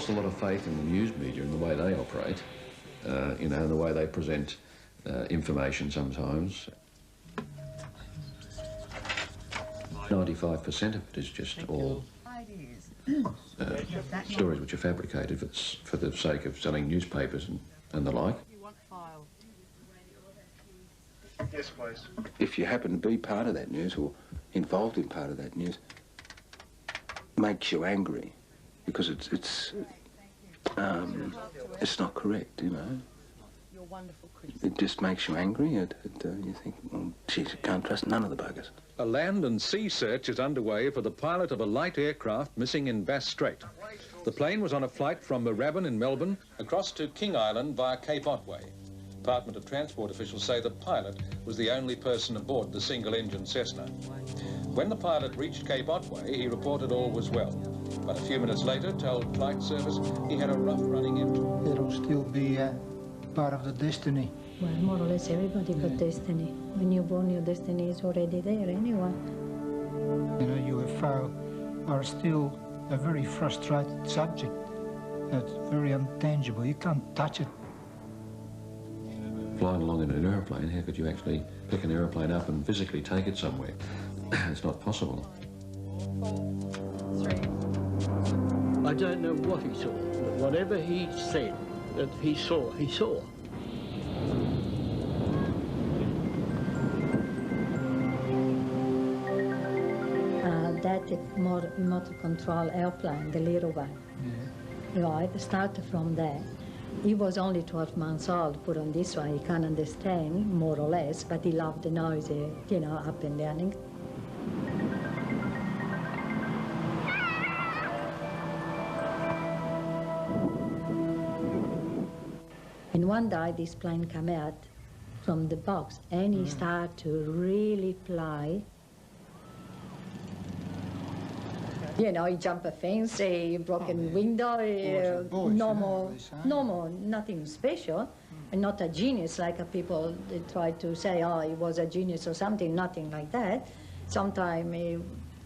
lost a lot of faith in the news media and the way they operate, you know, and the way they present information sometimes. 95% of it is just all stories which are fabricated for the sake of selling newspapers and the like. Yes, please. If you happen to be part of that news or involved in part of that news, makes you angry because it's not correct, you know. You're wonderful, Chris. It just makes you angry. You think, well, geez, I can't trust none of the buggers. A land and sea search is underway for the pilot of a light aircraft missing in Bass Strait. The plane was on a flight from Unraveling in Melbourne across to King Island via Cape Otway. Department of Transport officials say the pilot was the only person aboard the single-engine Cessna. When the pilot reached Cape Otway, he reported all was well. But a few minutes later told flight service he had a rough running engine. It'll still be part of the destiny. Well, more or less everybody got destiny. When you're born, your destiny is already there anyway. You know, UFO are still a very frustrated subject. It's very intangible. You can't touch it. Flying along in an aeroplane, how could you actually pick an aeroplane up and physically take it somewhere? It's not possible. I don't know what he saw, but whatever he said that he saw, he saw. That motor control airplane, the little one. Yeah. Right, started from there. He was only 12 months old, put on this one. He can't understand, more or less, but he loved the noise, you know, up and down. And one day this plane came out from the box and he started to really fly. You know, he jumped a fence, he broke a window, normal, nothing special, and not a genius like people they try to say, oh, he was a genius or something, nothing like that. Sometimes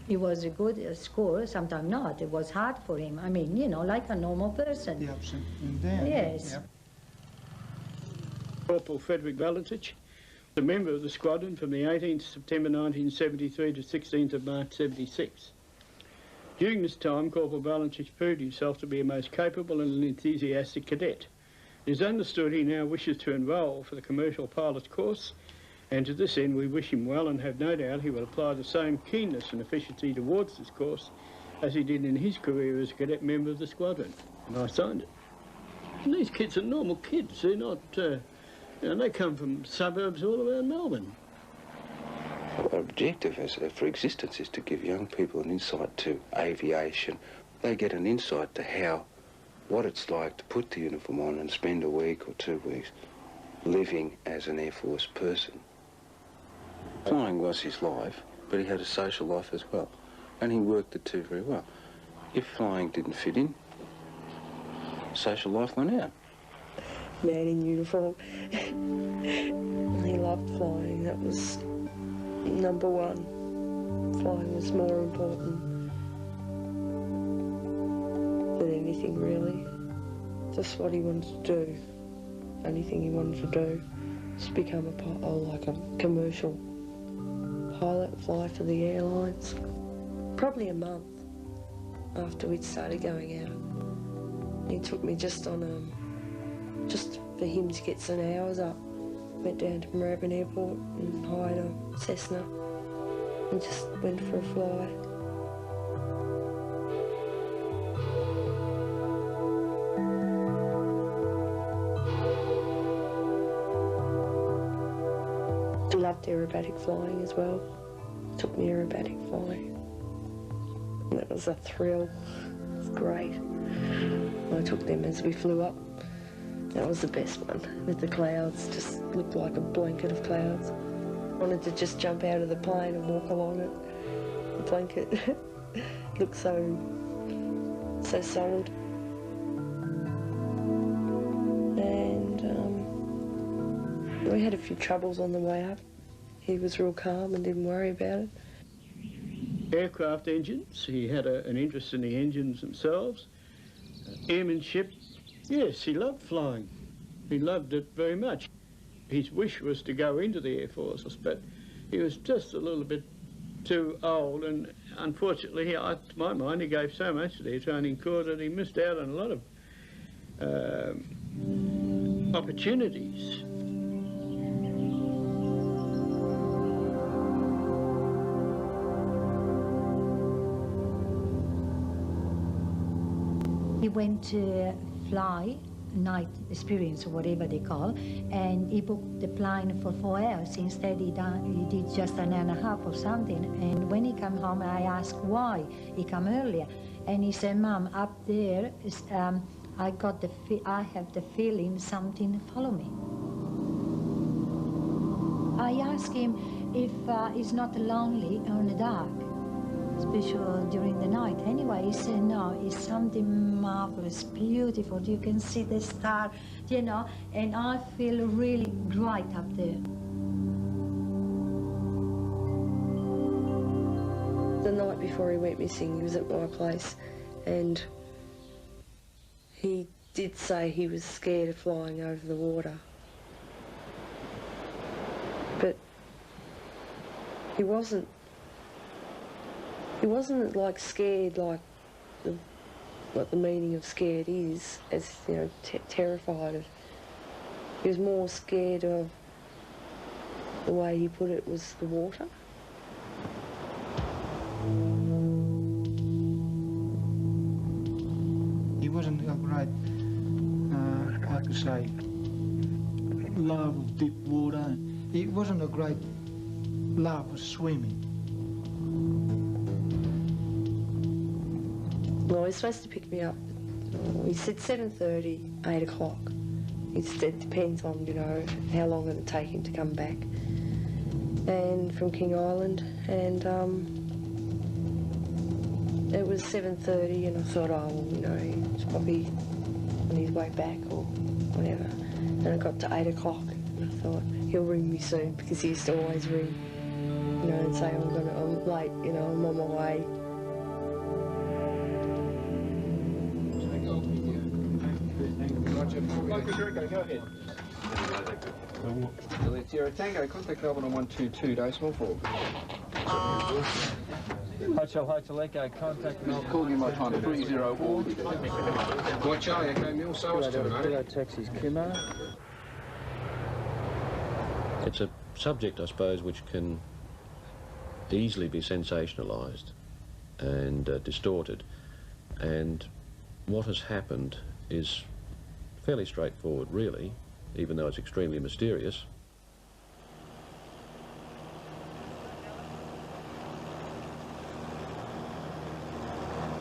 he was good at school, sometimes not. It was hard for him. I mean, you know, like a normal person. The ups and downs. Yes. Yeah. Corporal Frederick Valentich, a member of the squadron from the 18th September 1973 to 16th of March 76. During this time, Corporal Valentich proved himself to be a most capable and enthusiastic cadet. It is understood he now wishes to enrol for the commercial pilot course, and to this end we wish him well and have no doubt he will apply the same keenness and efficiency towards this course as he did in his career as a cadet member of the squadron. And I signed it. And these kids are normal kids. They're not, you know, they come from suburbs all around Melbourne. Our objective for existence is to give young people an insight to aviation. They get an insight to what it's like to put the uniform on and spend a week or 2 weeks living as an Air Force person. Flying was his life, but he had a social life as well, and he worked the two very well. If flying didn't fit in, social life went out. Man in uniform. He loved flying. That was number one. Flying was more important than anything, really. Just what he wanted to do. Anything he wanted to do. Just become like a commercial pilot, fly for the airlines. Probably a month after we'd started going out. He took me just on just for him to get some hours up. Went down to Melbourne Airport and hired a Cessna and just went for a fly. I loved aerobatic flying as well. Took me aerobatic flying. And that was a thrill. It was great. I took them as we flew up. That was the best one, with the clouds, just looked like a blanket of clouds. I wanted to just jump out of the plane and walk along it. The blanket looked so solid. And we had a few troubles on the way up. He was real calm and didn't worry about it. Aircraft engines, he had an interest in the engines themselves. Airmanship, yes, he loved flying. He loved it very much. His wish was to go into the Air Force, but he was just a little bit too old, and unfortunately, to my mind, he gave so much to the Air Training Corps that he missed out on a lot of opportunities. He went to fly, night experience or whatever they call, and he booked the plane for 4 hours. Instead, he did just an hour and a half or something. And when he came home, I asked why he came earlier, and he said, "Mom, up there, I have the feeling something follow me." I asked him if it's not lonely in the dark, especially during the night. Anyway, he said, no, it's something marvelous, beautiful. You can see the star, you know, and I feel really bright up there. The night before he went missing, he was at my place, and he did say he was scared of flying over the water. But he wasn't like scared like what the meaning of scared is, as, you know, terrified of. He was more scared of, the way he put it, was the water. He wasn't a great, how to say, love of deep water. He wasn't a great love of swimming. Well, he was supposed to pick me up. He said 7:30, 8 o'clock. He said it depends on, you know, how long it'll take him to come back. And from King Island, and it was 7:30, and I thought, oh, well, you know, he's probably on his way back or whatever. And it got to 8 o'clock, and I thought, he'll ring me soon, because he used to always ring, you know, and say, I'm late, you know, I'm on my way. Go ahead. Sierra Tango, contact Melbourne on 122, decimal 4. Hotel Echo, contact I'll call you my time, 304. White Charlie, Echo Mill, so it's terminated. Taxis, Kimo. It's a subject, I suppose, which can easily be sensationalised and distorted, and what has happened is fairly straightforward, really, even though it's extremely mysterious.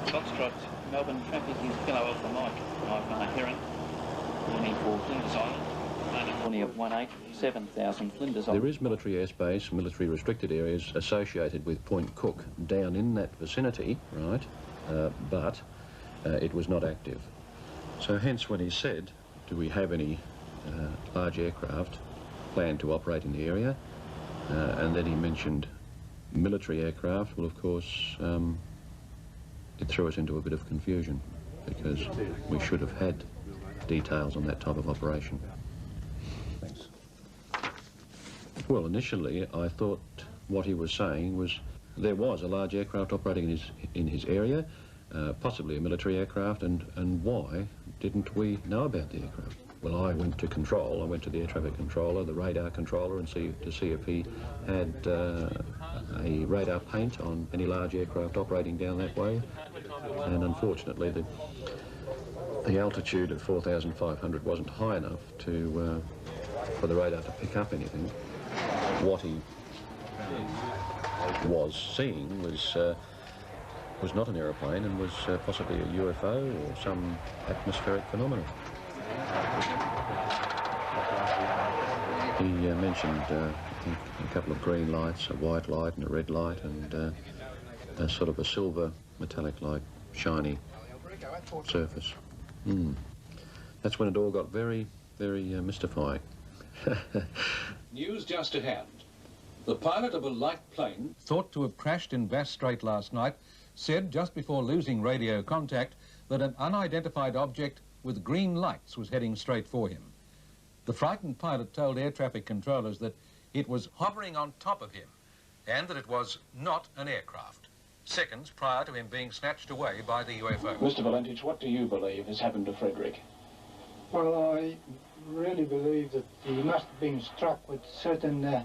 Foxtrot, Melbourne traffic is Kilo Alpha Mike, I've Heron, warning for Flinders Island, warning of 187,000 Flinders Island. There is military airspace, military restricted areas associated with Point Cook down in that vicinity, right, but it was not active. So hence when he said, do we have any large aircraft planned to operate in the area, and then he mentioned military aircraft, well, of course, it threw us into a bit of confusion, because we should have had details on that type of operation. Thanks. Well, initially I thought what he was saying was there was a large aircraft operating in his area, possibly a military aircraft, and why didn't we know about the aircraft? Well, I went to control. I went to the air traffic controller, the radar controller, and to see if he had a radar paint on any large aircraft operating down that way. And unfortunately, the altitude of 4,500 wasn't high enough to for the radar to pick up anything. What he was seeing was not an aeroplane, and was possibly a UFO or some atmospheric phenomenon. He mentioned, I think, a couple of green lights, a white light and a red light, and a sort of a silver, metallic-like, shiny surface. That's when it all got very, very mystifying. News just ahead. The pilot of a light plane, thought to have crashed in Bass Strait last night, said just before losing radio contact that an unidentified object with green lights was heading straight for him. The frightened pilot told air traffic controllers that it was hovering on top of him and that it was not an aircraft, seconds prior to him being snatched away by the UFO. Mr. Valentich, what do you believe has happened to Frederick? Well, I really believe that he must have been struck with certain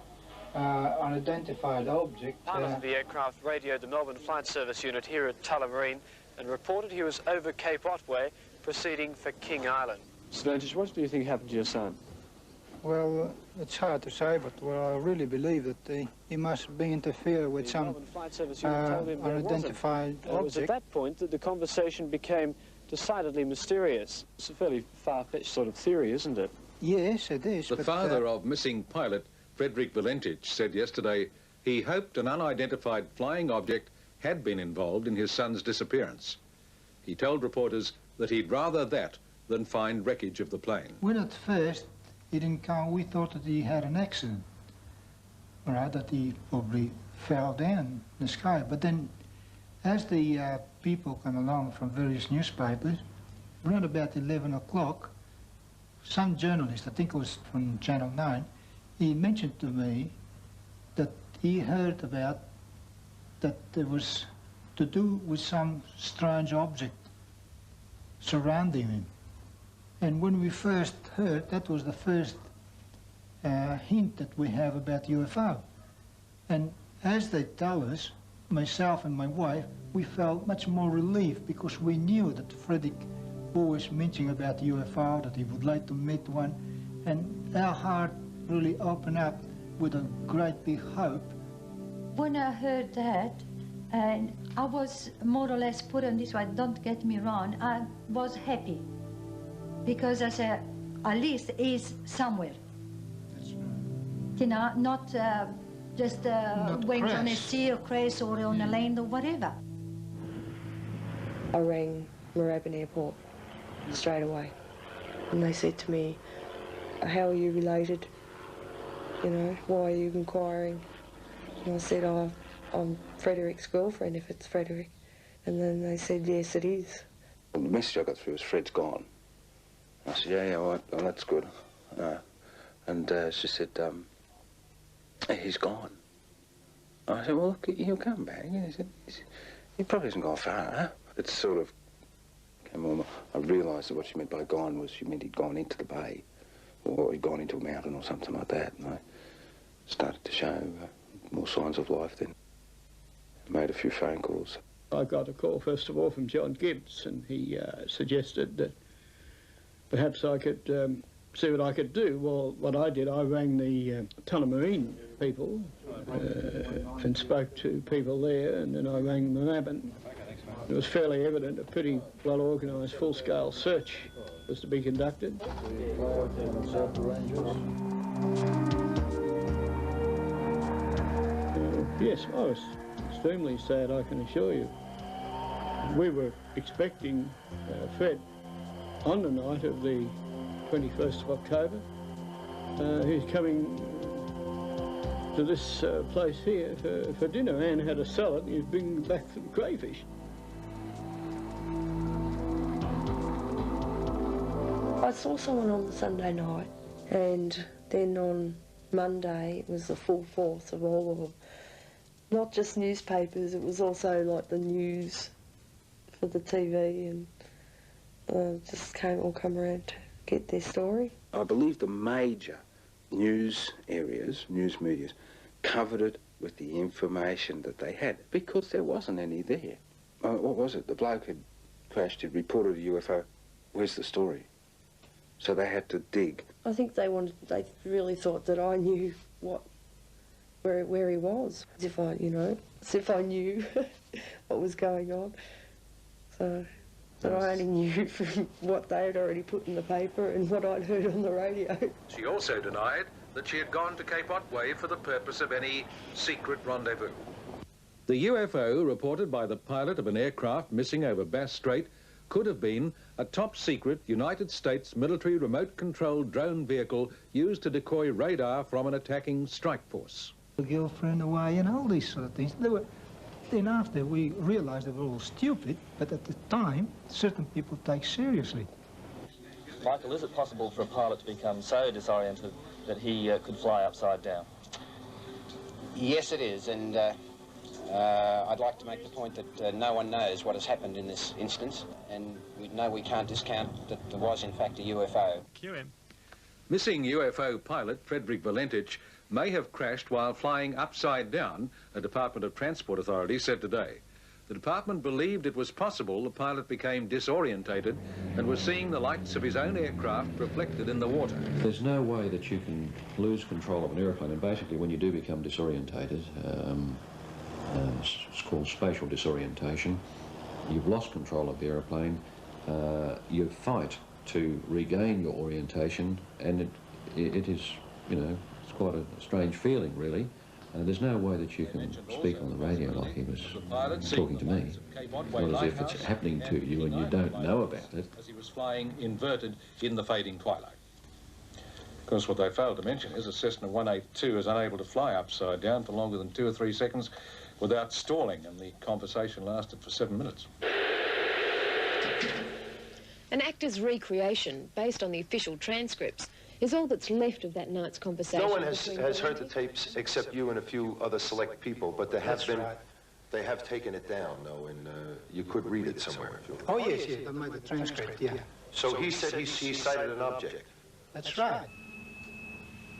unidentified object. Pilot of the aircraft radioed the Melbourne Flight Service unit here at LBRY and reported he was over Cape Otway, proceeding for King Island. Mr. Valentich, what do you think happened to your son? Well, it's hard to say, but I really believe that he must be interfered with some unidentified object. It was at that point that the conversation became decidedly mysterious. It's a fairly far-fetched sort of theory, isn't it? Yes, it is. The father of missing pilot Frederick Valentich said yesterday he hoped an unidentified flying object had been involved in his son's disappearance. He told reporters that he'd rather that than find wreckage of the plane. When at first he didn't come, we thought that he had an accident, all right, that he probably fell down the sky. But then as the people come along from various newspapers, around about 11 o'clock, some journalist, I think it was from Channel 9, he mentioned to me that he heard about that there was to do with some strange object surrounding him. And when we first heard, that was the first hint that we have about UFO. And as they tell us, myself and my wife, we felt much more relieved because we knew that Frederick always mentioning about UFO, that he would like to meet one, and our heart really opened up with a great big hope. When I heard that, and I was more or less put on this way, don't get me wrong, I was happy. Because I said, at least he's somewhere. That's right. You know, not just went on a sea or crash or on a land or whatever. I rang Melbourne Airport straight away, and they said to me, how are you related? You know, why are you inquiring? And I said, oh, I'm Frederick's girlfriend, if it's Frederick. And then they said, yes, it is. Well, the message I got through was, Fred's gone. I said, yeah, all right, well, that's good. And she said, he's gone. I said, well, look, he'll come back. He said, he probably hasn't gone far, huh? It sort of came on. I realised that what she meant by gone was she meant he'd gone into the bay, or he'd gone into a mountain or something like that. And I started to show more signs of life then. Made a few phone calls. I got a call, first of all, from John Gibbs, and he suggested that perhaps I could see what I could do. Well, what I did, I rang the Tullamarine people and spoke to people there, and then I rang Melbourne. It was fairly evident a pretty well-organised, full-scale search was to be conducted. Yes, I was extremely sad, I can assure you. We were expecting Fred on the night of the 21st of October. He's coming to this place here for dinner. Anne had a salad and he was bringing back some crayfish. I saw someone on the Sunday night, and then on Monday it was the full force of all of them. Not just newspapers, it was also like the news for the TV, and just all come around to get their story. I believe the major news areas, news medias, covered it with the information that they had, because there wasn't any there. What was it? The bloke had crashed, he'd reported a UFO. Where's the story? So they had to dig. I think they really thought that I knew where he was. As if I knew what was going on. So, but I only knew from what they had already put in the paper and what I'd heard on the radio. She also denied that she had gone to Cape Otway for the purpose of any secret rendezvous. The UFO reported by the pilot of an aircraft missing over Bass Strait could have been a top-secret United States military remote-controlled drone vehicle used to decoy radar from an attacking strike force. A girlfriend away and all these sort of things. then after we realized they were all stupid, but at the time, certain people take seriously. Michael, is it possible for a pilot to become so disoriented that he could fly upside down? Yes, it is, and I'd like to make the point that no one knows what has happened in this instance, and we can't discount that there was in fact a UFO. QM. Missing UFO pilot Frederick Valentich may have crashed while flying upside down, a Department of Transport authority said today. The department believed it was possible the pilot became disorientated and was seeing the lights of his own aircraft reflected in the water. There's no way that you can lose control of an aeroplane, and basically when you do become disorientated, it's called spatial disorientation, you've lost control of the aeroplane, you fight to regain your orientation, and it is, you know, it's quite a strange feeling really. There's no way that you can speak on the radio like he was talking to me. Not as if it's happening to you and you don't know about it. As he was flying inverted in the fading twilight. Of course, what they failed to mention is a Cessna 182 is unable to fly upside down for longer than 2 or 3 seconds without stalling, and the conversation lasted for 7 minutes. An actor's recreation, based on the official transcripts, is all that's left of that night's conversation. No one has heard the tapes except you and a few other select people, but they have taken it down, though, and you could read it somewhere. If you Oh, yes, yes, they made the transcript, yeah. So he said he sighted an object. That's right.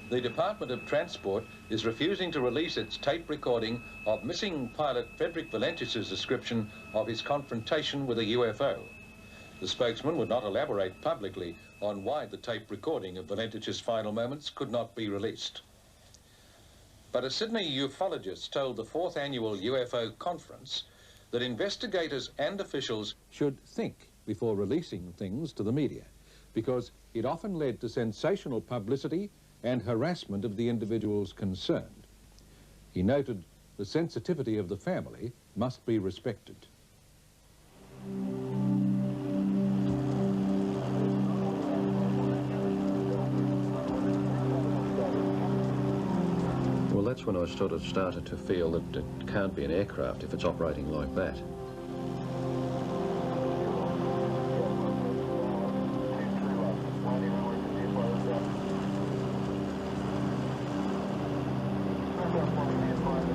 The Department of Transport is refusing to release its tape recording of missing pilot Frederick Valentich's description of his confrontation with a UFO. The spokesman would not elaborate publicly on why the tape recording of Valentich's final moments could not be released. But a Sydney ufologist told the 4th annual UFO conference that investigators and officials should think before releasing things to the media, because it often led to sensational publicity and harassment of the individuals concerned. He noted the sensitivity of the family must be respected. Well, that's when I sort of started to feel that it can't be an aircraft if it's operating like that.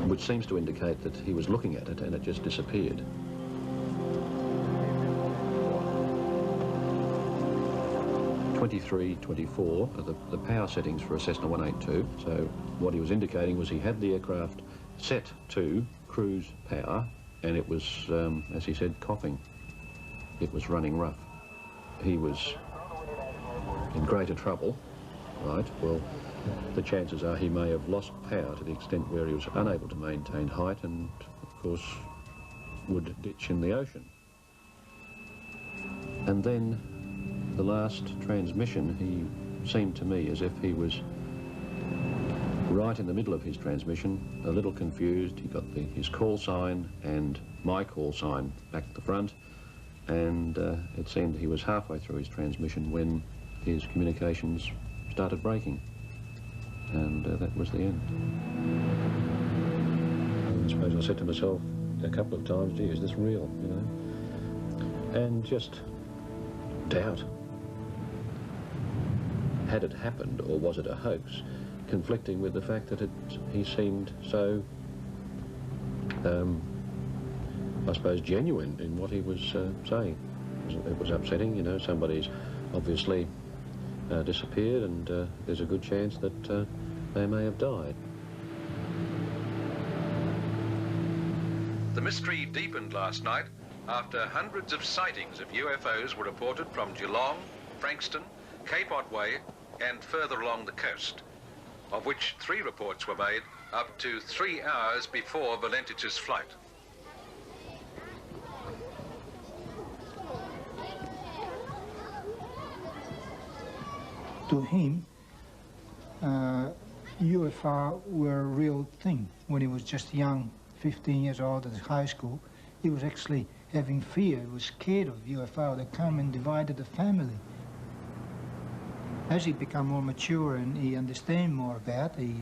Which seems to indicate that he was looking at it and it just disappeared. (23, 24) are the power settings for a Cessna 182. So what he was indicating was he had the aircraft set to cruise power, and it was, as he said, coughing. It was running rough. He was in greater trouble, right? Well, the chances are he may have lost power to the extent where he was unable to maintain height and, of course, would ditch in the ocean. And then the last transmission, he seemed to me as if he was right in the middle of his transmission, a little confused. He got his call sign and my call sign back to the front, and it seemed he was halfway through his transmission when his communications started breaking. And that was the end. I suppose I said to myself a couple of times, gee, is this real, you know? And just doubt. Had it happened, or was it a hoax, conflicting with the fact that he seemed so, I suppose, genuine in what he was saying. It was upsetting, you know, somebody's obviously disappeared, and there's a good chance that they may have died. The mystery deepened last night after hundreds of sightings of UFOs were reported from Geelong, Frankston, Cape Otway and further along the coast, of which 3 reports were made up to 3 hours before Valentich's flight. To him, UFO were a real thing. When he was just young, 15 years old at high school, he was actually having fear, he was scared of UFO. They come and divided the family. As he became more mature and he understand more about, he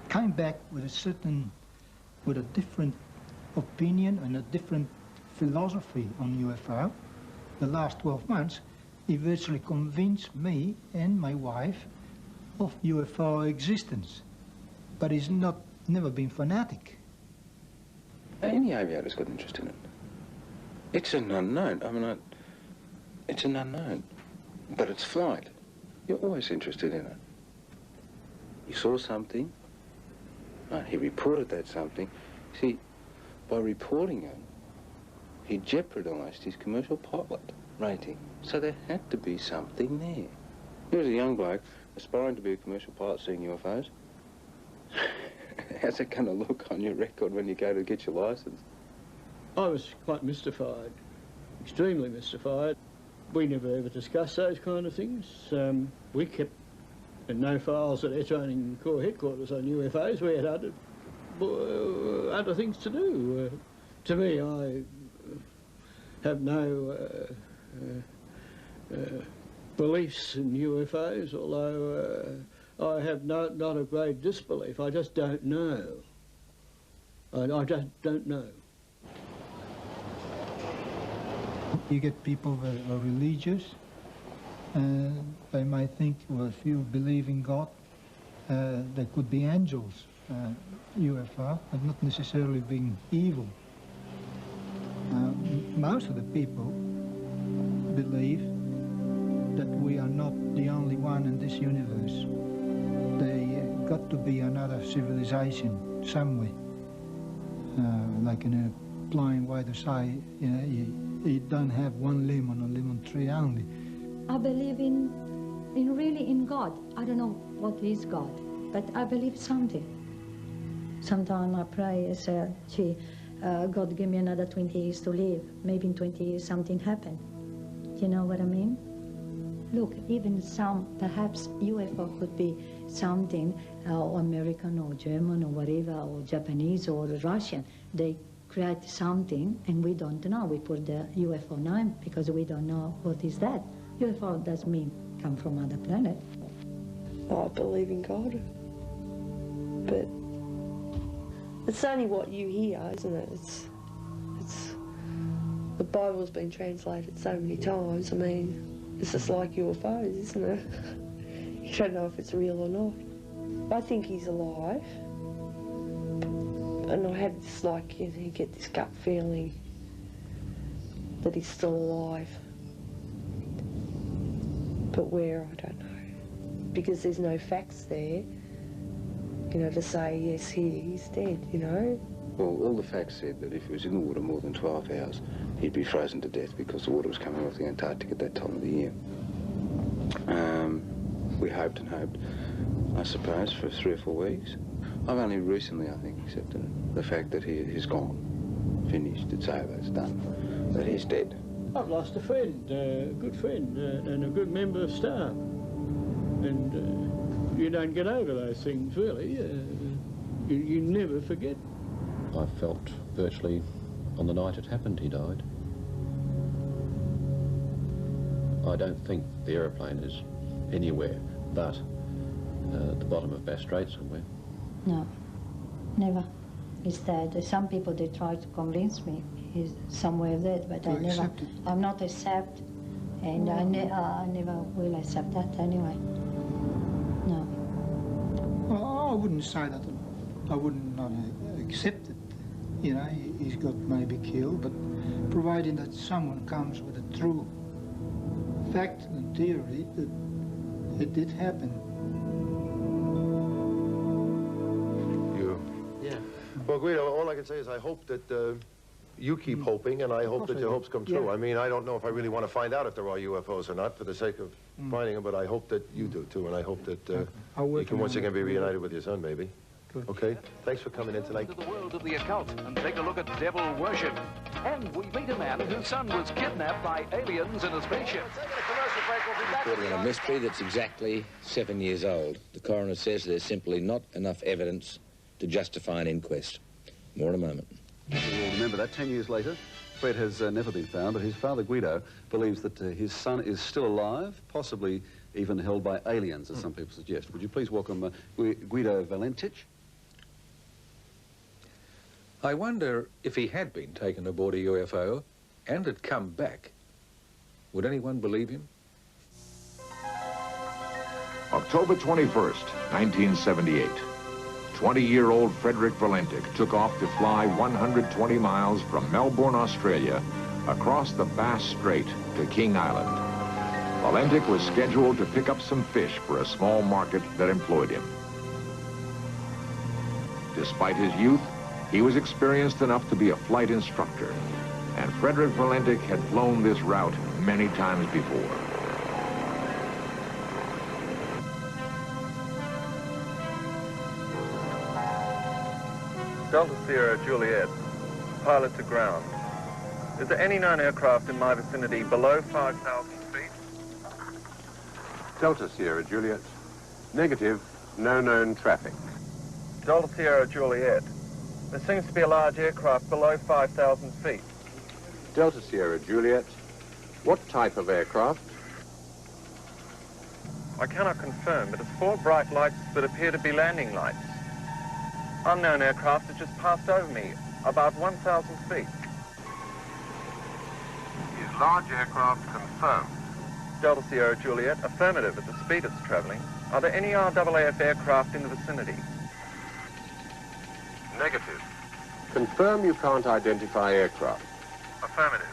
came back with a different opinion and a different philosophy on UFO. The last 12 months, he virtually convinced me and my wife of UFO existence. But he's never been fanatic. Any aviator's got interest in it. It's an unknown. I mean, it's an unknown. But it's flight. You're always interested in it. You saw something, right? He reported that something. See, by reporting it, he jeopardised his commercial pilot rating. So there had to be something there. He was a young bloke aspiring to be a commercial pilot seeing UFOs. How's it going to look on your record when you go to get your licence? I was quite mystified, extremely mystified. We never ever discussed those kind of things. We kept no files at our training corps headquarters on UFOs. We had other things to do. To me, I have no beliefs in UFOs, although I have not a great disbelief. I just don't know. I just don't know. You get people that are religious, they might think, well, if you believe in God, there could be angels, UFO, but not necessarily being evil. Most of the people believe that we are not the only one in this universe. There got to be another civilization somewhere, like in a flying by the side, you know, you don't have one limb on a lemon tree only. I believe in really in God. I don't know what is God, but I believe something. Sometimes I pray, I say, gee, God, give me another 20 years to live. Maybe in 20 years something happened. You know what I mean? Look, even perhaps UFO could be something, American or German or whatever, or Japanese or Russian. They create something and we don't know. We put the UFO name because we don't know what is that. UFO does mean come from other planet. I believe in God, but it's only what you hear, isn't it? It's the Bible's been translated so many times. I mean, it's just like UFOs, isn't it? You don't know if it's real or not. I think he's alive. And I have this, like, you know, you get this gut feeling that he's still alive. But where, I don't know. Because there's no facts there, you know, to say, yes, he's dead, you know. Well, all the facts said that if he was in the water more than 12 hours, he'd be frozen to death because the water was coming off the Antarctic at that time of the year. We hoped and hoped, I suppose, for 3 or 4 weeks. I've only recently, I think, accepted it. The fact that he's gone, finished, it's over, it's done, that he's dead. I've lost a friend, a good friend, and a good member of staff. And you don't get over those things, really. You never forget. I felt virtually on the night it happened he died. I don't think the aeroplane is anywhere but at the bottom of Bass Strait somewhere. No, never. It's dead. Some people, they try to convince me he's somewhere dead, but I never. I'm not accept, and I never will accept that anyway. No. Well, I wouldn't say that. I wouldn't not accept it. You know, he's got maybe killed, but providing that someone comes with a true fact and theory that it did happen. Yeah. Well, Guido, all I can say is I hope that you keep hoping, and I hope that your hopes come true. Yeah. I mean, I don't know if I really want to find out if there are UFOs or not for the sake of finding them, but I hope that you do, too, and I hope that you can once again be reunited with your son, maybe. Good. Okay? Thanks for coming in tonight. To the world of the occult and take a look at devil worship. And we meet a man whose son was kidnapped by aliens in a spaceship. Reporting on a mystery that's exactly 7 years old. The coroner says there's simply not enough evidence to justify an inquest. More in a moment. We'll remember that 10 years later, Fred has never been found, but his father, Guido, believes that his son is still alive, possibly even held by aliens, as some people suggest. Would you please welcome Guido Valentich? I wonder if he had been taken aboard a UFO and had come back, would anyone believe him? October 21st, 1978. 20-year-old Frederick Valentich took off to fly 120 miles from Melbourne, Australia, across the Bass Strait to King Island. Valentich was scheduled to pick up some fish for a small market that employed him. Despite his youth, he was experienced enough to be a flight instructor, and Frederick Valentich had flown this route many times before. Delta Sierra Juliet, pilot to ground. Is there any known aircraft in my vicinity below 5,000 feet? Delta Sierra Juliet, negative, no known traffic. Delta Sierra Juliet, there seems to be a large aircraft below 5,000 feet. Delta Sierra Juliet, what type of aircraft? I cannot confirm, but it's 4 bright lights that appear to be landing lights. Unknown aircraft has just passed over me, about 1,000 feet. Is large aircraft confirmed? Delta Sierra Juliet, affirmative at the speed it's travelling. Are there any RAAF aircraft in the vicinity? Negative. Confirm you can't identify aircraft. Affirmative.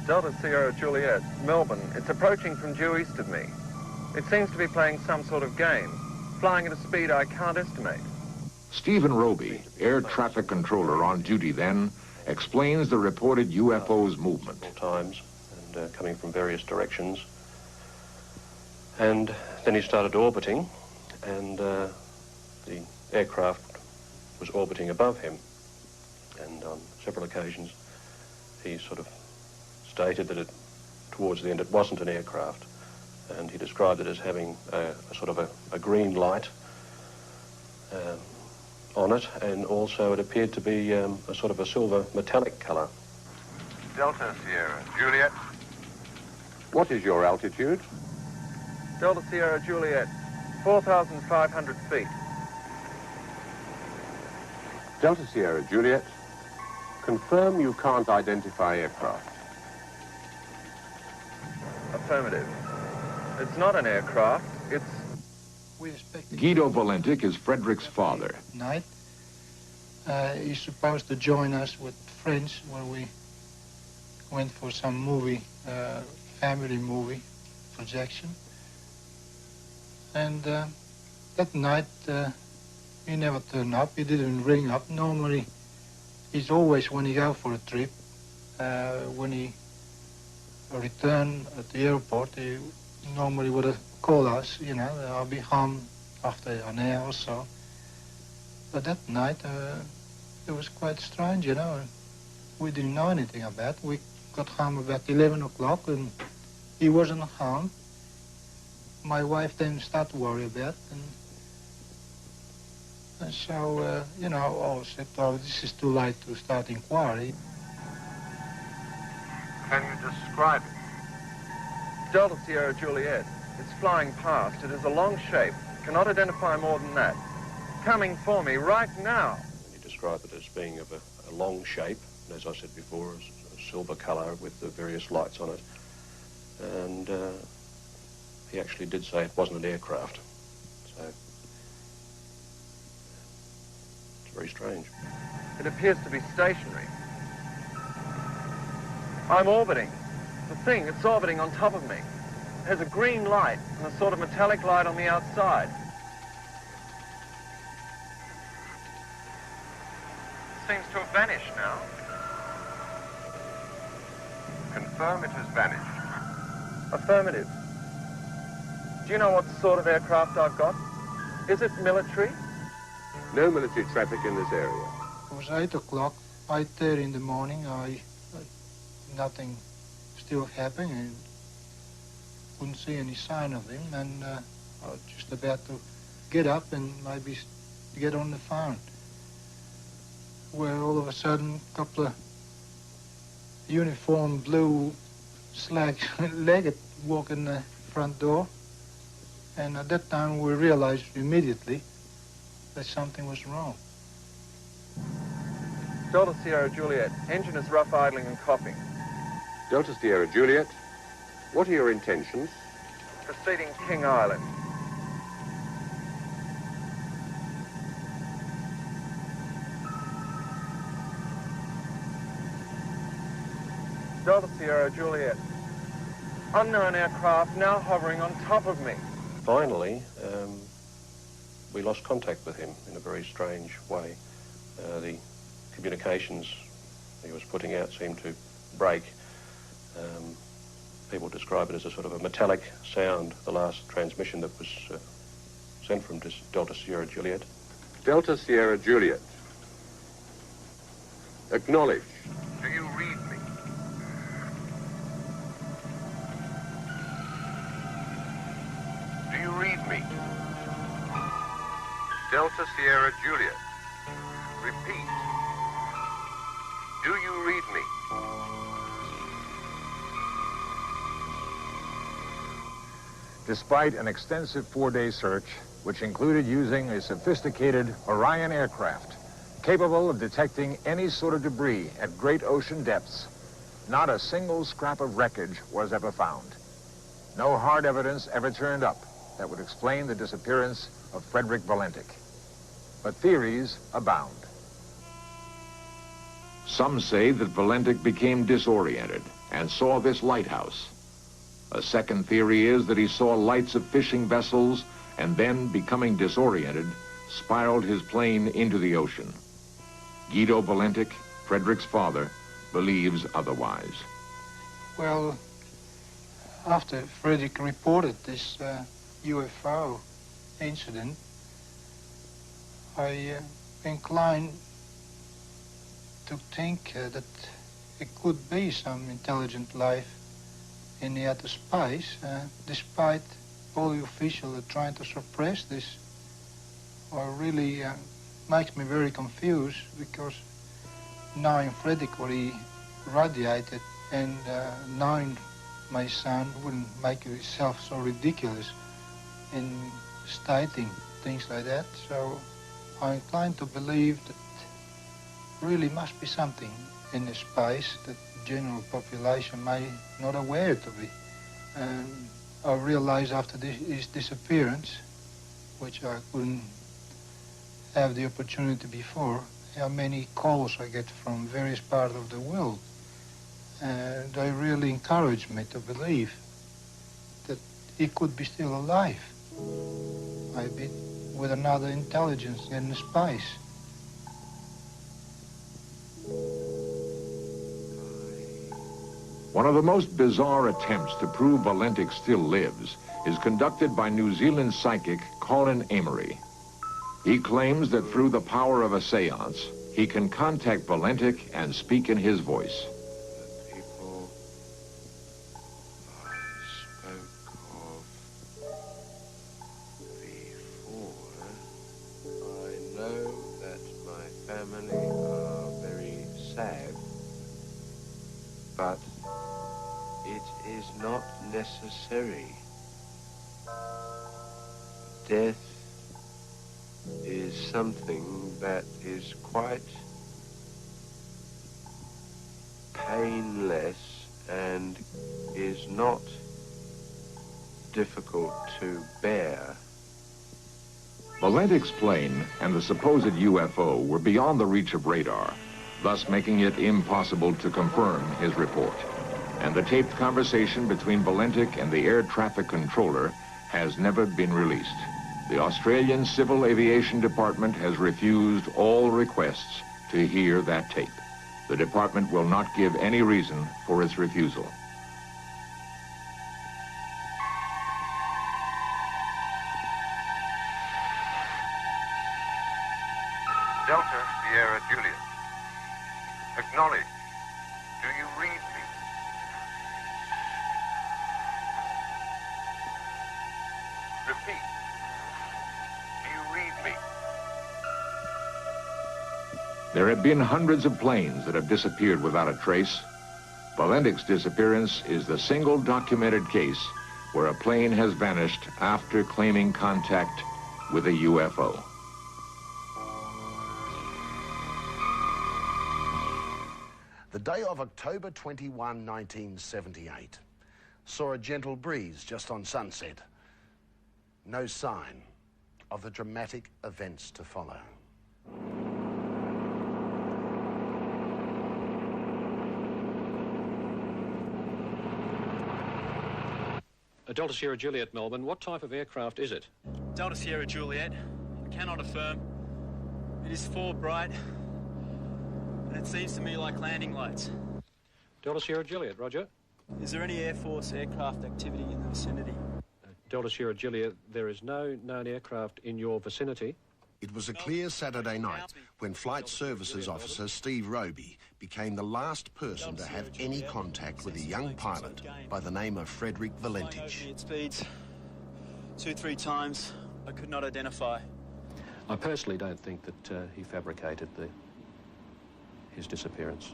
Delta Sierra Juliet, Melbourne. It's approaching from due east of me. It seems to be playing some sort of game, flying at a speed I can't estimate. Stephen Roby, air traffic controller on duty then, explains the reported UFO's movement. Times and coming from various directions. And then he started orbiting, and the aircraft was orbiting above him. And on several occasions, he sort of stated that towards the end it wasn't an aircraft. And he described it as having a sort of a green light on it, and also it appeared to be a sort of a silver metallic colour. Delta Sierra Juliet, what is your altitude? Delta Sierra Juliet, 4,500 feet. Delta Sierra Juliet, confirm you can't identify aircraft. Affirmative. It's not an aircraft, it's... Guido Valentich is Frederick's father. Night. He's supposed to join us with friends where we went for some movie, family movie projection. And that night, he never turned up. He didn't ring up. Normally, he's always, when he go for a trip, when he return at the airport, he normally would have called us, you know, I'll be home after an hour or so. But that night, it was quite strange, you know. We didn't know anything about it. We got home about 11 o'clock and he wasn't home. My wife then started to worry about it. And so, you know, I said, oh, this is too late to start inquiry. Can you describe it? Delta Sierra Juliet. It's flying past. It is a long shape. Cannot identify more than that. Coming for me right now. He described it as being of a long shape, and as I said before, a silver colour with the various lights on it. And he actually did say it wasn't an aircraft. So it's very strange. It appears to be stationary. I'm orbiting. The thing, it's orbiting on top of me. It has a green light and a sort of metallic light on the outside. It seems to have vanished now. Confirm it has vanished. Affirmative. Do you know what sort of aircraft I've got? Is it military? No military traffic in this area. It was 8 o'clock, 8:30 in the morning. Nothing still happening, and couldn't see any sign of him, and I was just about to get up and maybe get on the phone, where all of a sudden a couple of uniformed blue slack-legged walk in the front door, and at that time we realized immediately that something was wrong. Delta Sierra Juliet, engine is rough idling and coughing. Delta Sierra Juliet, what are your intentions? Proceeding King Island. Delta Sierra Juliet, unknown aircraft now hovering on top of me. Finally, we lost contact with him in a very strange way. The communications he was putting out seemed to break. People describe it as a sort of a metallic sound, the last transmission that was sent from Delta Sierra Juliet. Delta Sierra Juliet, acknowledge. Do you read me? Do you read me? Delta Sierra Juliet, repeat. Do you read me? Despite an extensive 4-day search, which included using a sophisticated Orion aircraft capable of detecting any sort of debris at great ocean depths, not a single scrap of wreckage was ever found. No hard evidence ever turned up that would explain the disappearance of Frederick Valentich. But theories abound. Some say that Valentich became disoriented and saw this lighthouse. A second theory is that he saw lights of fishing vessels and then, becoming disoriented, spiraled his plane into the ocean. Guido Valentich, Frederick's father, believes otherwise. Well, after Frederick reported this UFO incident, I inclined to think that it could be some intelligent life in the outer space, despite all the officials are trying to suppress this. Or really makes me very confused, because knowing Frederick what he radiated and knowing my son wouldn't make himself so ridiculous in stating things like that. So I'm inclined to believe that really must be something in the space that the general population may not aware to be. And I realized after his disappearance, which I couldn't have the opportunity before, how many calls I get from various parts of the world. And they really encouraged me to believe that he could be still alive, maybe with another intelligence in the space. One of the most bizarre attempts to prove Valentich still lives is conducted by New Zealand psychic Colin Amory. He claims that through the power of a seance, he can contact Valentich and speak in his voice. The people I spoke of before, I know that my family are very sad, but it is not necessary. Death is something that is quite painless and is not difficult to bear. Valentich's plane and the supposed UFO were beyond the reach of radar, thus making it impossible to confirm his report. And the taped conversation between Valentich and the air traffic controller has never been released. The Australian Civil Aviation Department has refused all requests to hear that tape. The department will not give any reason for its refusal. Delta Sierra Juliet, acknowledge. Do you read me? Repeat. Do you read me? There have been hundreds of planes that have disappeared without a trace. Valentich's disappearance is the single documented case where a plane has vanished after claiming contact with a UFO. The day of October 21, 1978, saw a gentle breeze just on sunset. No sign of the dramatic events to follow. Delta Sierra Juliet, Melbourne. What type of aircraft is it? Delta Sierra Juliet. I cannot affirm. It is 4 bright, and it seems to me like landing lights. Delta Sierra Juliet, roger. Is there any Air Force aircraft activity in the vicinity? Delta Sierra Juliet, there is no known aircraft in your vicinity. It was a clear Saturday night when Flight Services Officer Steve Roby became the last person to have any contact with a young pilot by the name of Frederick Valentich. At speeds 2-3 times I could not identify. I personally don't think that he fabricated his disappearance.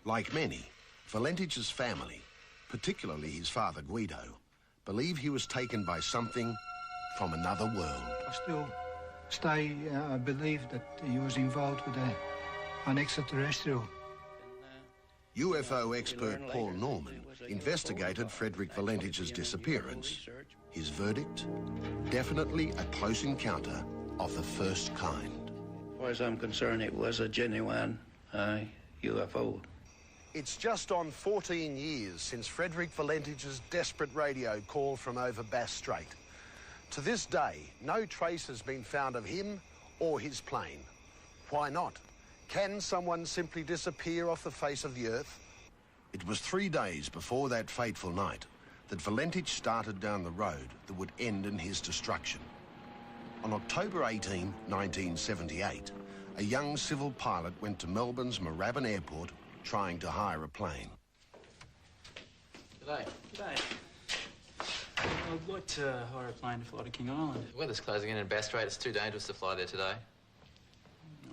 Like many, Valentich's family, particularly his father Guido, believe he was taken by something from another world. I believe that he was involved with an extraterrestrial. UFO expert Paul Norman investigated Frederick Valentich's disappearance. His verdict? Definitely a close encounter of the first kind. As far as I'm concerned, it was a genuine UFO. It's just on 14 years since Frederick Valentich's desperate radio call from over Bass Strait. To this day, no trace has been found of him or his plane. Why not? Can someone simply disappear off the face of the Earth? It was 3 days before that fateful night that Valentich started down the road that would end in his destruction. On October 18, 1978, a young civil pilot went to Melbourne's Moorabbin Airport trying to hire a plane. G'day. G'day. I'd like to hire a plane to fly to King Island. The weather's closing in Bass Strait. It's too dangerous to fly there today.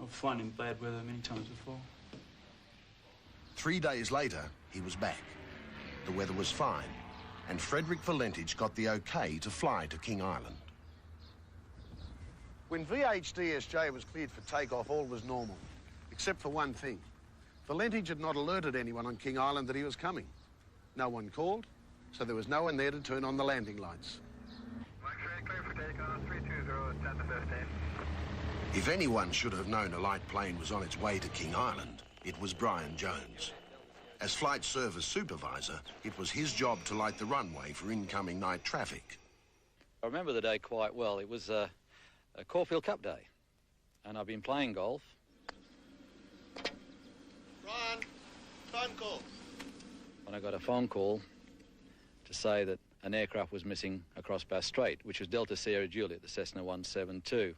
I've flown in bad weather many times before. 3 days later, he was back. The weather was fine, and Frederick Valentich got the okay to fly to King Island. When VHDSJ was cleared for takeoff, all was normal, except for one thing. Valentich had not alerted anyone on King Island that he was coming. No one called, so there was no one there to turn on the landing lights. Clear for takeoff, 320, 10 to 15. If anyone should have known a light plane was on its way to King Island, it was Brian Jones. As flight service supervisor, it was his job to light the runway for incoming night traffic. I remember the day quite well. It was a Caulfield Cup day, and I've been playing golf. Brian, phone call. When I got a phone call to say that an aircraft was missing across Bass Strait, which was Delta Sierra Juliet, the Cessna 172.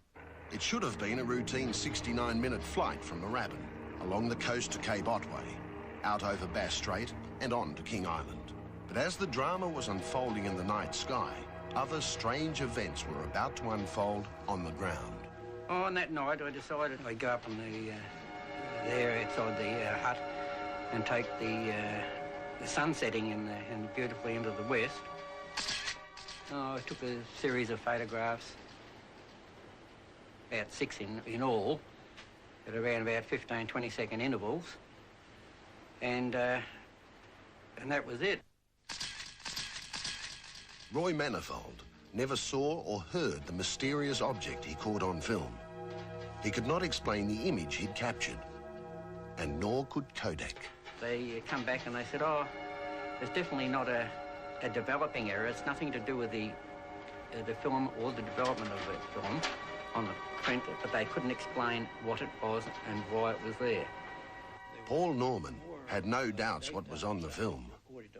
It should have been a routine 69-minute flight from Moorabbin, along the coast to Cape Otway, out over Bass Strait and on to King Island. But as the drama was unfolding in the night sky, other strange events were about to unfold on the ground. Oh, on that night, I decided I'd go up in the area outside the hut and take the sun setting and beautifully into the west. Oh, I took a series of photographs, about 6 in all, at around about 15, 20-second intervals, and that was it. Roy Manifold never saw or heard the mysterious object he caught on film. He could not explain the image he'd captured, and nor could Kodak. They come back and they said, oh, there's definitely not a developing error. It's nothing to do with the film or the development of the film on the print, but they couldn't explain what it was and why it was there. Paul Norman had no doubts what was on the film.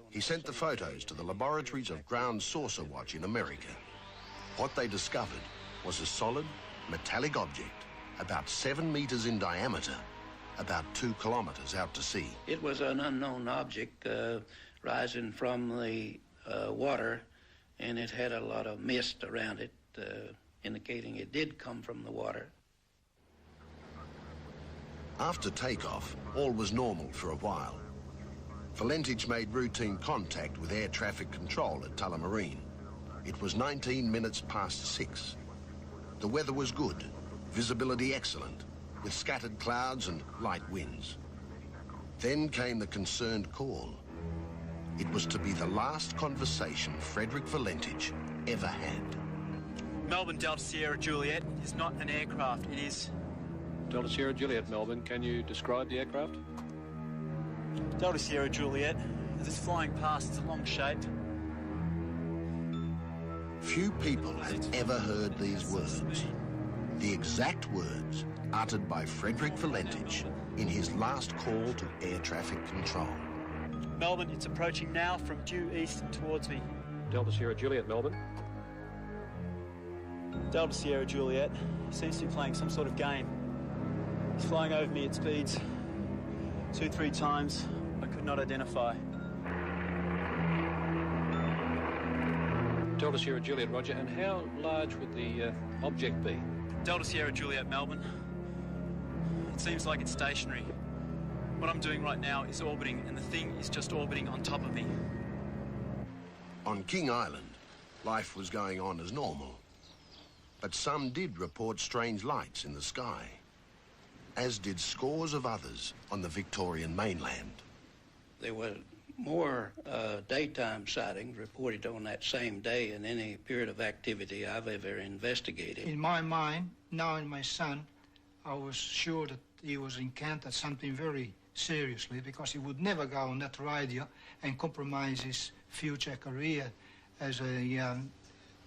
He sent the photos to the laboratories of Ground Saucer Watch in America. What they discovered was a solid, metallic object about 7 meters in diameter, about 2 kilometers out to sea. It was an unknown object rising from the water, and it had a lot of mist around it, indicating it did come from the water. After takeoff, all was normal for a while. Valentich made routine contact with air traffic control at Tullamarine. It was 19 minutes past 6. The weather was good, visibility excellent, with scattered clouds and light winds. Then came the concerned call. It was to be the last conversation Frederick Valentich ever had. Melbourne Delta Sierra Juliet is not an aircraft, it is... Delta Sierra Juliet, Melbourne. Can you describe the aircraft? Delta Sierra Juliet, as it's flying past, it's a long shape. Few people had ever heard these words. The exact words uttered by Frederick Valentich in his last call to air traffic control. Melbourne, it's approaching now from due east towards me. Delta Sierra Juliet, Melbourne. Delta Sierra Juliet seems to be playing some sort of game. He's flying over me at speeds 2-3 times I could not identify. Delta Sierra Juliet, Roger. And how large would the object be? Delta Sierra Juliet, Melbourne. It seems like it's stationary. What I'm doing right now is orbiting, and the thing is just orbiting on top of me. On King Island, life was going on as normal. But some did report strange lights in the sky, as did scores of others on the Victorian mainland. There were more daytime sightings reported on that same day in any period of activity I've ever investigated. In my mind, knowing my son, I was sure that he was encountered something very seriously, because he would never go on that radio and compromise his future career as a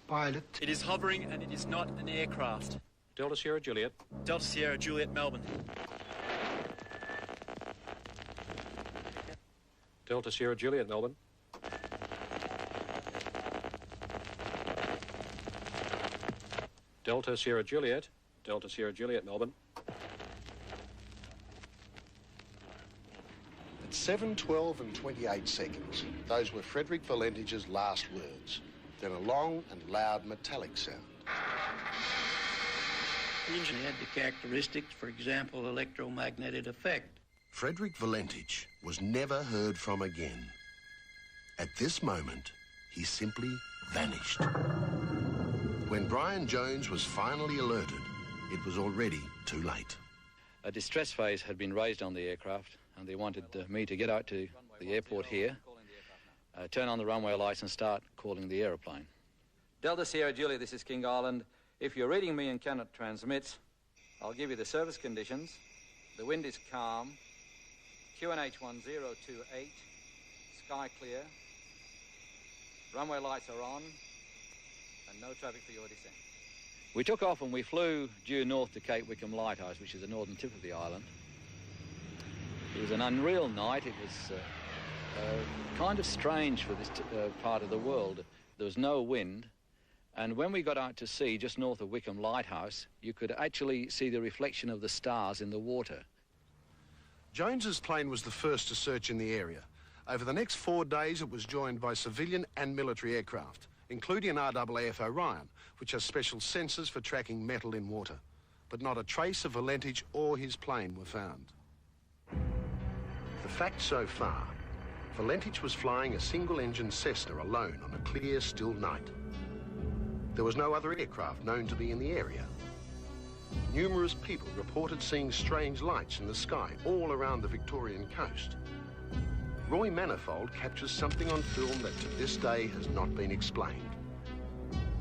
pilot. It is hovering and it is not an aircraft. Delta Sierra Juliet. Delta Sierra Juliet, Melbourne. Delta Sierra Juliet, Melbourne. Delta Sierra Juliet. Delta Sierra Juliet, Melbourne. At 7:12 and 28 seconds, those were Frederick Valentich's last words. Then a long and loud metallic sound. The engine had the characteristics, for example, electromagnetic effect. Frederick Valentich was never heard from again. At this moment, he simply vanished. When Brian Jones was finally alerted, it was already too late. A distress phase had been raised on the aircraft, and they wanted me to get out to the airport here, turn on the runway lights and start calling the aeroplane. Delta Sierra Juliet, this is King Island. If you're reading me and cannot transmit, I'll give you the service conditions. The wind is calm, QNH 1028, sky clear, runway lights are on, and no traffic for your descent. We took off and we flew due north to Cape Wickham Lighthouse, which is the northern tip of the island. It was an unreal night. It was kind of strange for this part of the world. There was no wind, and when we got out to sea just north of Wickham Lighthouse, you could actually see the reflection of the stars in the water. Jones's plane was the first to search in the area. Over the next 4 days, it was joined by civilian and military aircraft, including an RAAF Orion, which has special sensors for tracking metal in water. But not a trace of Valentich or his plane were found. The facts so far: Valentich was flying a single-engine Cessna alone on a clear, still night. There was no other aircraft known to be in the area. Numerous people reported seeing strange lights in the sky all around the Victorian coast. Roy Manifold captures something on film that to this day has not been explained.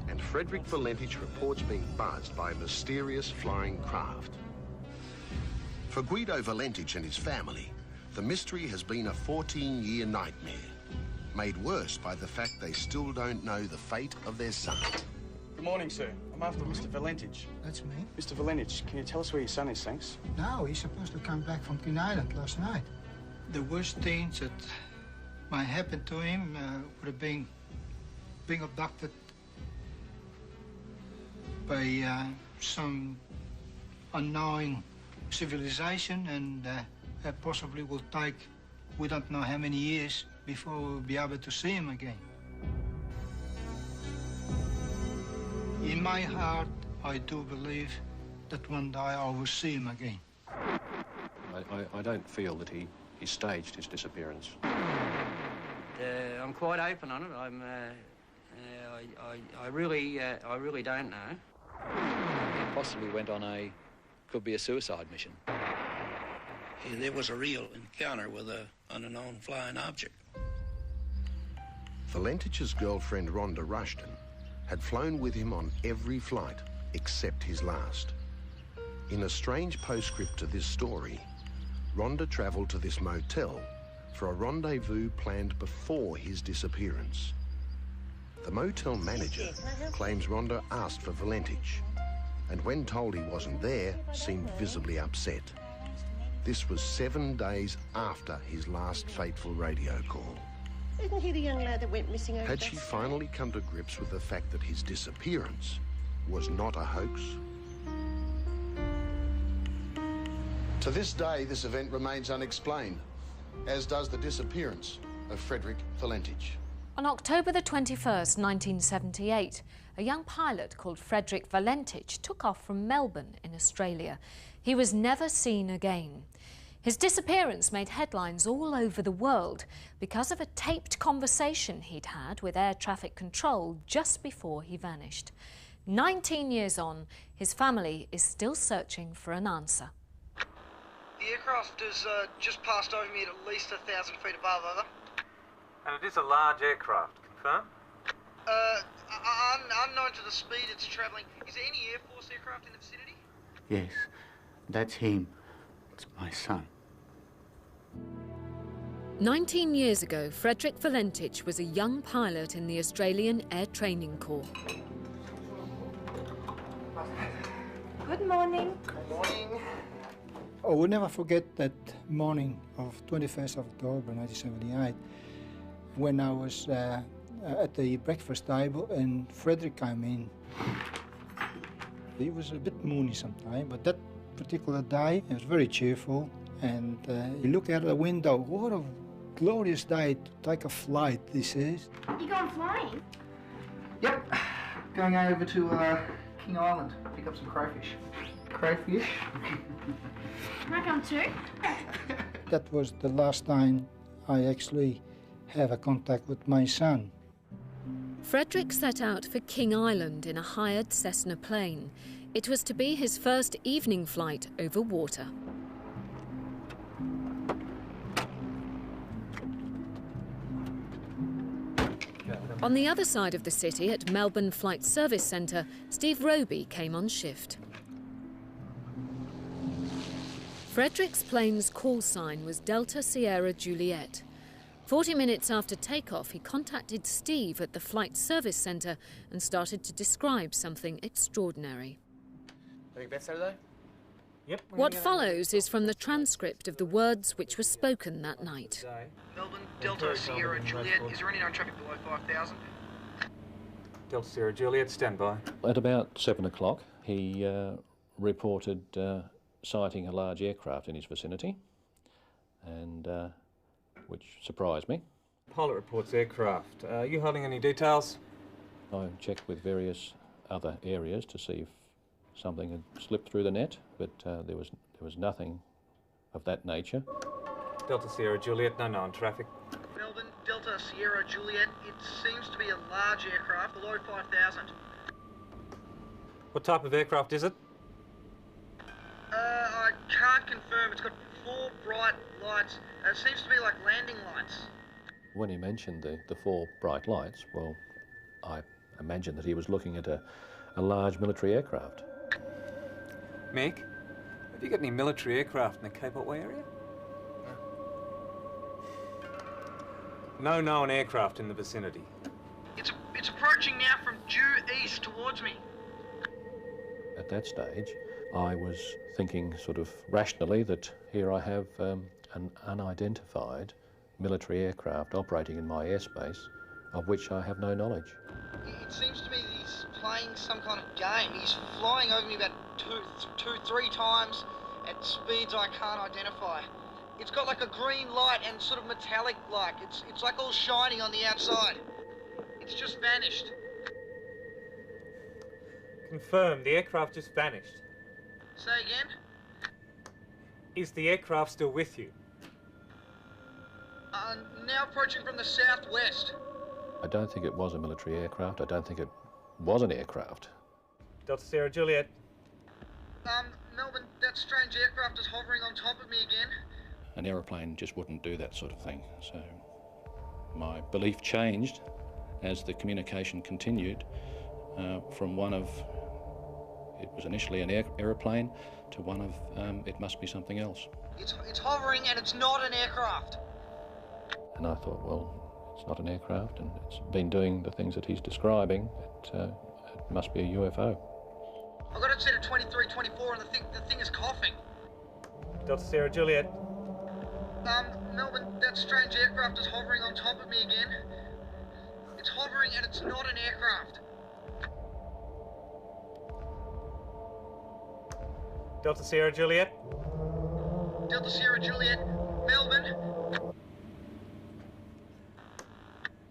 And Frederick Valentich reports being buzzed by a mysterious flying craft. For Guido Valentich and his family, the mystery has been a 14-year nightmare, made worse by the fact they still don't know the fate of their son. Good morning, sir. I'm after Mr. Valentich. That's me. Mr. Valentich, can you tell us where your son is, thanks? No, he's supposed to come back from King Island last night. The worst things that might happen to him would have been being abducted by some unknown civilization, and that possibly will take, we don't know how many years before we'll be able to see him again. In my heart, I do believe that one day I will see him again. I don't feel that he staged his disappearance. I'm quite open on it. I really don't know. He possibly went on could be a suicide mission. there was a real encounter with an unknown flying object. Valentich's girlfriend Rhonda Rushton had flown with him on every flight except his last. In a strange postscript to this story, Rhonda travelled to this motel for a rendezvous planned before his disappearance. The motel manager claims Rhonda asked for Valentich, and when told he wasn't there, seemed visibly upset. This was 7 days after his last fateful radio call. Isn't he the young lad that went missing over Had she Bass? finally come to grips with the fact that his disappearance was not a hoax? To this day, this event remains unexplained, as does the disappearance of Frederick Valentich. On October the 21st, 1978, a young pilot called Frederick Valentich took off from Melbourne in Australia. He was never seen again. His disappearance made headlines all over the world because of a taped conversation he'd had with air traffic control just before he vanished. 19 years on, his family is still searching for an answer. The aircraft has just passed over me at least 1,000 feet above, over. And it is a large aircraft, confirm? Unknown to the speed it's travelling. Is there any Air Force aircraft in the vicinity? Yes, that's him. It's my son. 19 years ago, Frederick Valentich was a young pilot in the Australian Air Training Corps. Good morning. Good morning. I will never forget that morning of 21st of October 1978 when I was at the breakfast table and Frederick came in. He was a bit moody sometimes, but that particular day he was very cheerful, and he looked out of the window. What a glorious day to take a flight, he says. You going flying? Yep. Going over to King Island, pick up some crayfish. Crayfish? Can I come too? That was the last time I actually have a contact with my son. Frederick set out for King Island in a hired Cessna plane. It was to be his first evening flight over water. On the other side of the city, at Melbourne Flight Service Centre, Steve Roby came on shift. Frederick's plane's call sign was Delta Sierra Juliet. 40 minutes after takeoff, he contacted Steve at the Flight Service Centre and started to describe something extraordinary. Having bets Saturday? Yep. What follows is from the transcript of the words which were spoken that night. Melbourne, Delta Sierra Juliet. Is there any known traffic below 5,000? Delta Sierra Juliet, stand by. At about 7 o'clock, he reported sighting a large aircraft in his vicinity, and which surprised me. Pilot reports aircraft. Are you holding any details? I checked with various other areas to see if something had slipped through the net, but there was nothing of that nature. Delta Sierra Juliet, no known traffic. Melbourne, Delta Sierra Juliet. It seems to be a large aircraft, below 5,000. What type of aircraft is it? I can't confirm. It's got 4 bright lights. It seems to be like landing lights. When he mentioned the 4 bright lights, well, I imagined that he was looking at a large military aircraft. Mick, have you got any military aircraft in the Cape Otway area? No known aircraft in the vicinity. It's approaching now from due east towards me. At that stage, I was thinking sort of rationally that here I have an unidentified military aircraft operating in my airspace of which I have no knowledge. It seems to me that he's playing some kind of game. He's flying over me about three times at speeds I can't identify. It's got like a green light and sort of metallic like. It's like all shiny on the outside. It's just vanished. Confirmed, the aircraft just vanished. Say again? Is the aircraft still with you? Now approaching from the southwest. I don't think it was a military aircraft. I don't think it was an aircraft. Delta Sierra Juliet. Melbourne, that strange aircraft is hovering on top of me again. an aeroplane just wouldn't do that sort of thing. So my belief changed as the communication continued from one of, it was initially an aeroplane, to one of, it must be something else. It's hovering and it's not an aircraft. And I thought, well, it's not an aircraft and it's been doing the things that he's describing. It must be a UFO. I've got it set at 23, 24 and the thing is coughing. Delta Sierra Juliet. Melbourne, that strange aircraft is hovering on top of me again. It's hovering and it's not an aircraft. Delta Sierra Juliet. Delta Sierra Juliet, Melbourne.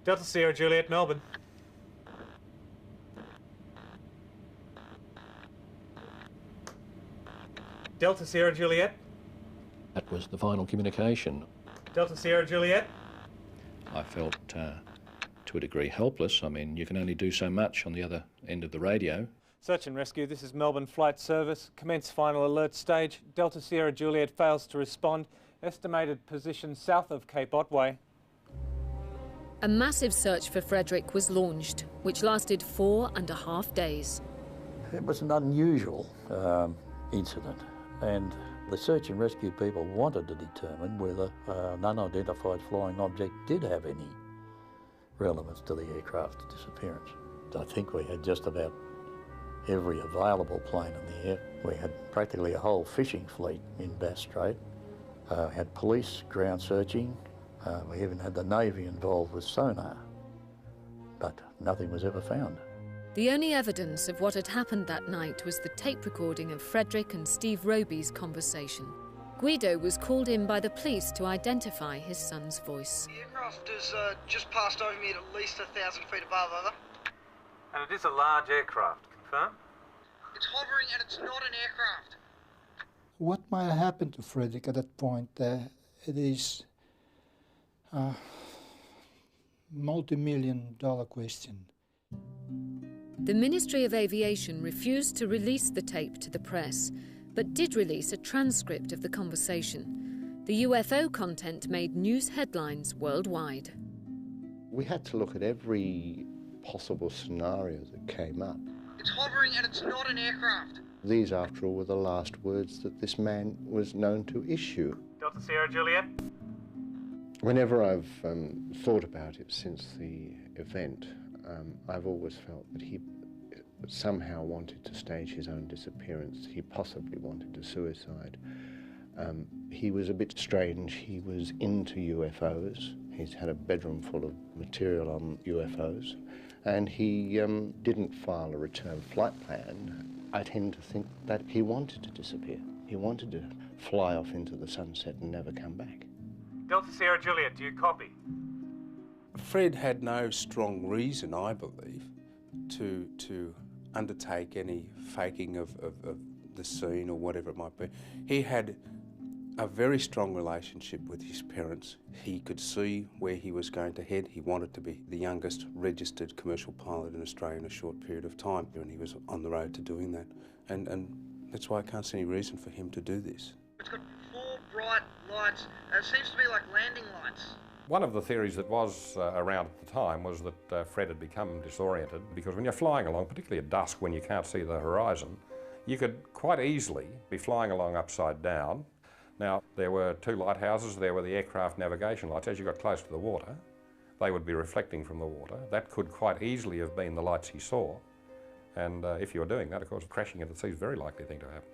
Delta Sierra Juliet, Melbourne. Delta Sierra Juliet. That was the final communication. Delta Sierra Juliet. I felt, to a degree, helpless. I mean, you can only do so much on the other end of the radio. Search and rescue, this is Melbourne Flight Service. Commence final alert stage. Delta Sierra Juliet fails to respond. Estimated position south of Cape Otway. A massive search for Frederick was launched, which lasted 4.5 days. It was an unusual incident, and the search and rescue people wanted to determine whether an unidentified flying object did have any relevance to the aircraft's disappearance. I think we had just about every available plane in the air. We had practically a whole fishing fleet in Bass Strait. Had police ground searching. We even had the Navy involved with sonar, but nothing was ever found. The only evidence of what had happened that night was the tape recording of Frederick and Steve Roby's conversation. Guido was called in by the police to identify his son's voice. The aircraft has just passed over me at least 1,000 feet above, over. And it is a large aircraft, confirm? It's hovering and it's not an aircraft. What might have happened to Frederick at that point? It is a multi-million-dollar question. The Ministry of Aviation refused to release the tape to the press, but did release a transcript of the conversation. The UFO content made news headlines worldwide. We had to look at every possible scenario that came up. It's hovering and it's not an aircraft. These, after all, were the last words that this man was known to issue. Delta Sierra Juliet. Whenever I've thought about it since the event, I've always felt that he somehow wanted to stage his own disappearance. He possibly wanted to suicide. He was a bit strange. He was into UFOs. He's had a bedroom full of material on UFOs. And he didn't file a return flight plan. I tend to think that he wanted to disappear. He wanted to fly off into the sunset and never come back. Delta Sierra Juliet, do you copy? Fred had no strong reason, I believe, to undertake any faking of the scene or whatever it might be. He had a very strong relationship with his parents. He could see where he was going to head. He wanted to be the youngest registered commercial pilot in Australia in a short period of time, and he was on the road to doing that. And that's why I can't see any reason for him to do this. It's got 4 bright lights. It seems to be like landing lights. One of the theories that was around at the time was that Fred had become disoriented, because when you're flying along, particularly at dusk when you can't see the horizon, you could quite easily be flying along upside down. Now, there were 2 lighthouses. There were the aircraft navigation lights. As you got close to the water, they would be reflecting from the water. That could quite easily have been the lights he saw. And if you were doing that, of course, crashing into the sea is a very likely thing to happen.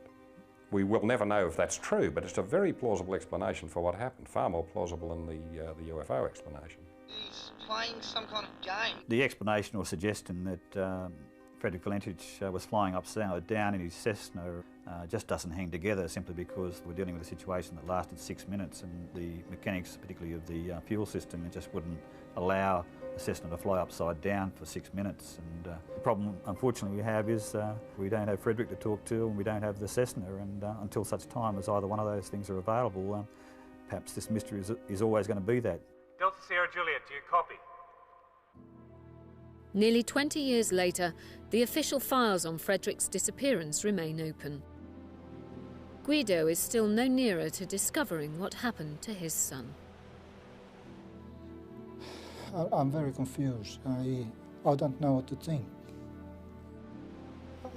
We will never know if that's true, but it's a very plausible explanation for what happened, far more plausible than the UFO explanation. He's playing some kind of game. The explanation or suggestion that Frederick Valentich was flying upside down in his Cessna just doesn't hang together, simply because we're dealing with a situation that lasted 6 minutes, and the mechanics, particularly of the fuel system, it just wouldn't allow the Cessna to fly upside down for 6 minutes. And the problem, unfortunately, we have is we don't have Frederick to talk to, and we don't have the Cessna, and until such time as either one of those things are available, perhaps this mystery is always going to be that. Delta Sierra Juliet, do you copy? Nearly 20 years later, the official files on Frederick's disappearance remain open. Guido is still no nearer to discovering what happened to his son. I'm very confused. I don't know what to think.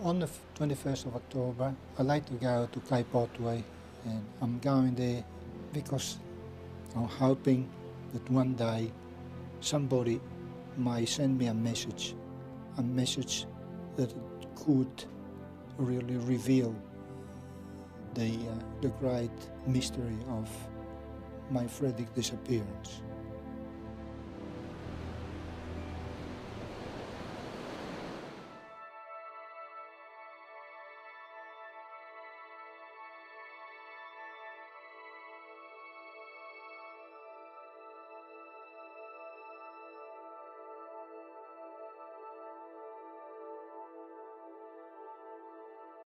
On the 21st of October, I like to go to Cape Otway, and I'm going there because I'm hoping that one day somebody may send me a message that could really reveal the great mystery of my Frederick disappearance.